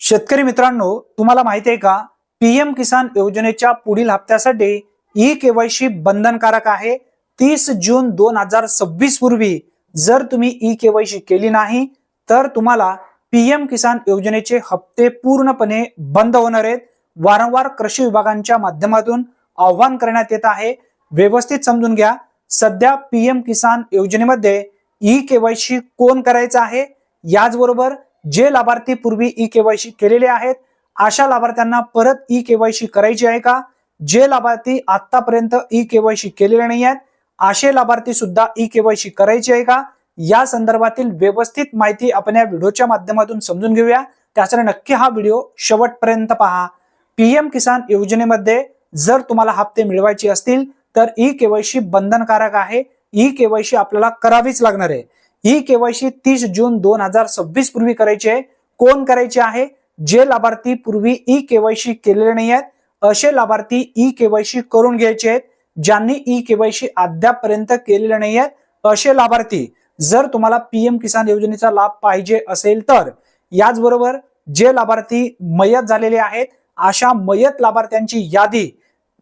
शेतकरी मित्रांनो, तुम्हाला माहिती आहे का, पीएम किसान योजनेच्या पुढील हप्त्यासाठी ई-केवायसी बंधनकारक आहे। 30 जून 2026 पूर्वी जर तुम्ही ई-केवायसी केली नाही तर तुम्हाला पीएम किसान योजनेचे हप्ते पूर्णपणे बंद होणार आहेत। वारंवार कृषी विभागांच्या माध्यमातून आवाहन करण्यात येत आहे। व्यवस्थित समजून घ्या। सध्या पीएम किसान योजनेमध्ये ई-केवायसी कोण करायचं आहे, याचबरोबर जे लाभार्थी पूर्वी ई-केवायसी केलेले आहेत अशा लाभार्थ्यांना परत ई-केवायसी करायची आहे का, जे लाभार्थी आतापर्यंत ई-केवायसी केलेले नाही आहेत असे लाभार्थी सुद्धा ई-केवायसी करायची आहे का, या संदर्भातील व्यवस्थित माहिती आपण या व्हिडिओच्या माध्यमातून समजून घेऊया। त्यासाठी नक्की हा व्हिडिओ शेवटपर्यंत पहा। पीएम किसान योजनेमध्ये जर तुम्हाला हप्ते मिळवायचे असतील तर ई-केवायसी बंधनकारक आहे। ई-केवायसी आपल्याला करावीच लागणार आहे। ई-केवायसी 30 जून 2026 पूर्वी करायची आहे। कोण करायचे आहे, जे लाभार्थी पूर्वी ई-केवायसी केलेले नाही आहेत असे लाभार्थी ई-केवायसी करून घ्यायचे आहेत। ज्यांनी ई-केवायसी अद्यापर्यंत केलेले नाही आहेत असे लाभार्थी, जर तुम्हाला पीएम किसान योजनेचा लाभ पाहिजे असेल तर, याचबरोबर जे लाभार्थी मयत झालेले आहेत अशा मयत लाभार्थ्यांची यादी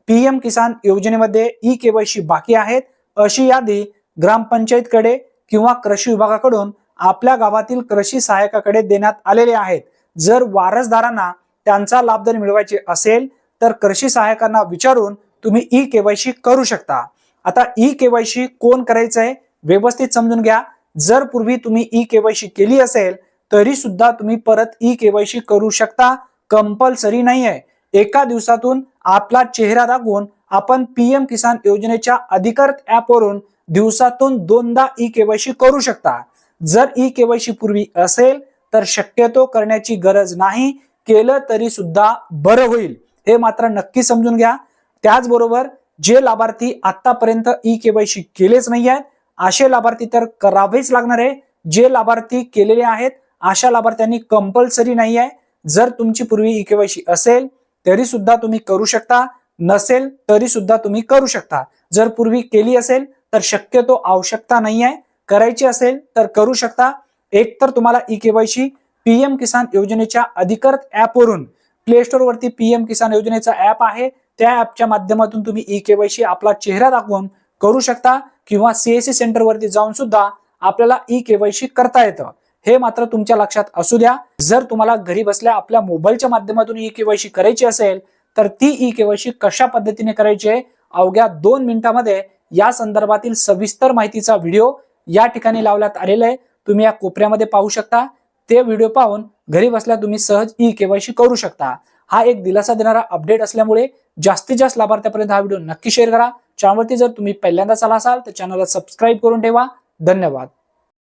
पीएम किसान योजनेमध्ये ई-केवायसी बाकी आहेत अशी यादी ग्रामपंचायतकडे किंवा कृषी विभागाकडून आपल्या गावातील कृषी सहाय्यकाकडे देण्यात आलेले आहेत। जर वारसदारांना त्यांचा लाभ जर मिळवायचे असेल तर कृषी सहाय्यकांना विचारून तुम्ही ई-केवायसी करू शकता। आता ई-केवायसी कोण करायचं आहे व्यवस्थित समजून घ्या। जर पूर्वी तुम्ही ई-केवायसी केली असेल तरी सुद्धा तुम्ही परत ई-केवायसी करू शकता, कंपल्सरी नाही आहे। एका दिवसातून आपला चेहरा दाखवून आपण पीएम किसान योजनेच्या अधिकृत ॲपवरून दिवसातून 2दा ई-केवायसी करू शकता। जर ई-केवायसी पूर्वी असेल तर शक्यतो करण्याची गरज नाही, केलं तरी सुद्धा बरं होईल, हे मात्र नक्की समजून घ्या। त्याचबरोबर जे लाभार्थी आतापर्यंत ई-केवायसी केलेच नाही आहेत असे लाभार्थी तर करावेच लागणार आहे। जे लाभार्थी केलेले आहेत अशा लाभार्थ्यांनी कंपल्सरी नाही आहे। जर तुमची पूर्वी ई-केवायसी असेल तरी सुद्धा तुम्ही करू शकता, नसेल तरी सुद्धा तुम्ही करू शकता। जर पूर्वी केली असेल तर शक्यतो आवश्यकता नाही आहे, करायची असेल तर करू शकता। एक तर तुम्हाला ई-केवायसी पीएम किसान योजनेच्या अधिकृत ॲपवरून, प्ले स्टोर वरती पीएम किसान योजनेचा ॲप आहे, त्या ॲपच्या माध्यमातून तुम्ही ई-केवायसी आपला चेहरा दाखवून करू शकता किंवा सीएससी सेंटर वरती जाऊन सुद्धा आपल्याला ई-केवायसी करता येतं, हे मात्र तुमच्या लक्षात असू द्या। जर तुम्हाला घरी बसल्या आपल्या मोबाईलच्या माध्यमातून ई-केवायसी करायची असेल तर ती ई-केवायसी कशा पद्धतीने करायची आहे, अवघ्या 2 मिनिटांमध्ये या संदर्भातील सविस्तर माहितीचा व्हिडिओ या ठिकाणी लावण्यात आलेला आहे। तुम्ही या कोपऱ्यामध्ये पाहू शकता। ते व्हिडिओ पाहून घरी बसल्या तुम्ही सहज ई-केवायसी करू शकता। हा एक दिलासा देणारा अपडेट असल्यामुळे जास्तीत जास्त लाभार्थ्यांपर्यंत हा व्हिडिओ नक्की शेअर करा। चॅनलवरती जर तुम्ही पहिल्यांदाच आला असाल तर चॅनलला सबस्क्राईब करून ठेवा। धन्यवाद।